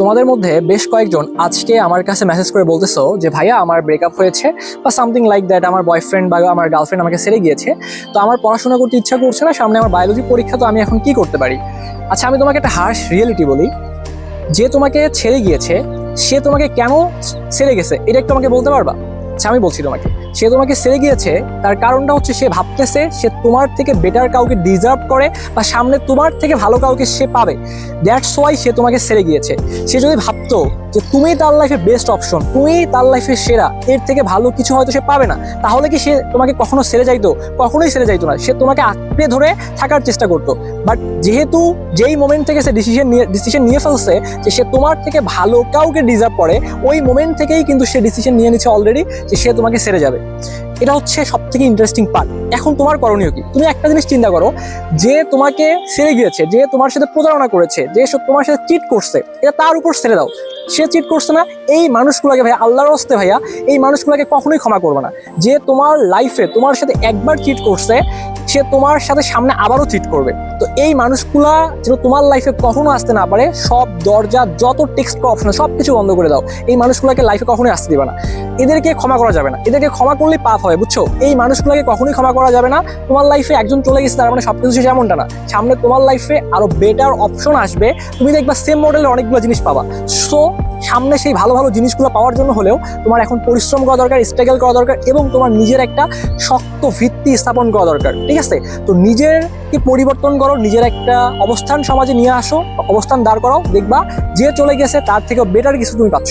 তোমাদের মধ্যে বেশ কয়েকজন আজকে আমার কাছে মেসেজ করে বলতেছো যে ভাইয়া আমার ব্রেকআপ হয়েছে বা সামথিং লাইক দ্যাট, আমার বয়ফ্রেন্ড বা আমার গার্লফ্রেন্ড আমাকে ছেড়ে গিয়েছে, তো আমার পড়াশোনা করতে ইচ্ছা করছে না, সামনে আমার বায়োলজি পরীক্ষা, তো আমি এখন কি করতে পারি? আচ্ছা, আমি তোমাকে একটা হার্শ রিয়েলিটি বলি। যে তোমাকে ছেড়ে গিয়েছে সে তোমাকে কেন ছেড়ে গেছে এটা একটু আমাকে বলতে পারবা? আচ্ছা, আমি বলছি তোমাকে, সে তোমাকে ছেড়ে গিয়েছে তার কারণটা হচ্ছে সে ভাবতেছে সে তোমার থেকে বেটার কাউকে ডিজার্ভ করে বা সামনে তোমার থেকে ভালো কাউকে সে পাবে। দ্যাটস ওয়াই সে তোমাকে ছেড়ে গিয়েছে। সে যদি ভাবতো যে তুমি তার লাইফে বেস্ট অপশন, তুমি তার লাইফে সেরা, এর থেকে ভালো কিছু হয়তো সে পাবে না, তাহলে কি সে তোমাকে কখনো ছেড়ে যাইতো? কখনোই ছেড়ে যাইতো না। সে তোমাকে আঁকড়ে ধরে থাকার চেষ্টা করতো। বাট যেহেতু যেই মোমেন্ট থেকে সে ডিসিশন নিয়ে ফেলছে যে সে তোমার থেকে ভালো কাউকে ডিজার্ভ করে, ওই মোমেন্ট থেকেই কিন্তু সে ডিসিশন নিয়ে নিচ্ছে অলরেডি যে সে তোমাকে ছেড়ে যাবে। এটা হচ্ছে সব থেকে ইন্টারেস্টিং পার্ট। এখন তোমার করণীয় কি? তুমি একটা জিনিস চিন্তা করো, যে তোমাকে ছেড়ে গিয়েছে, যে তোমার সাথে প্রতারণা করেছে, যে তোমার সাথে চিট করছে, এটা তার উপর ছেড়ে দাও। সে চিট করছে না, এই মানুষগুলোকে ভাইয়া, আল্লাহর হস্তে ভাইয়া, এই মানুষগুলোকে কখনোই ক্ষমা করবে না। যে তোমার লাইফে তোমার সাথে একবার চিট করছে, সে তোমার সাথে সামনে আবারও চিট করবে। তো এই মানুষগুলা যেন তোমার লাইফে কখনো আসতে না পারে, সব দরজা, যত টেক্সট অপশন সব কিছু বন্ধ করে দাও। এই মানুষগুলোকে লাইফে কখনোই আসতে দিবে না। এদেরকে ক্ষমা করা যাবে না, এদেরকে ক্ষমা করলেই পাপ হয়, বুঝছো? এই মানুষগুলোকে কখনোই ক্ষমা করা যাবে না। তোমার লাইফে একজন চলে গেছে তার মানে সবকিছু যেমনটা না, সামনে তোমার লাইফে আরো বেটার অপশন আসবে, তুমি দেখবা সেম মডেলের অনেকগুলো জিনিস পাবা। সো সামনে সেই ভালো ভালো জিনিসগুলো পাওয়ার জন্য হলেও তোমার এখন পরিশ্রম করা দরকার, স্ট্রাগল করা দরকার, এবং তোমার নিজের একটা শক্ত ভিত্তি স্থাপন করা দরকার। ঠিক আছে? তো নিজেরকে পরিবর্তন করো, নিজের একটা অবস্থান সমাজে নিয়ে আসো, অবস্থান দাঁড় করাও, দেখবা যে চলে গেছে তার থেকেও বেটার কিছু তুমি পাচ্ছ।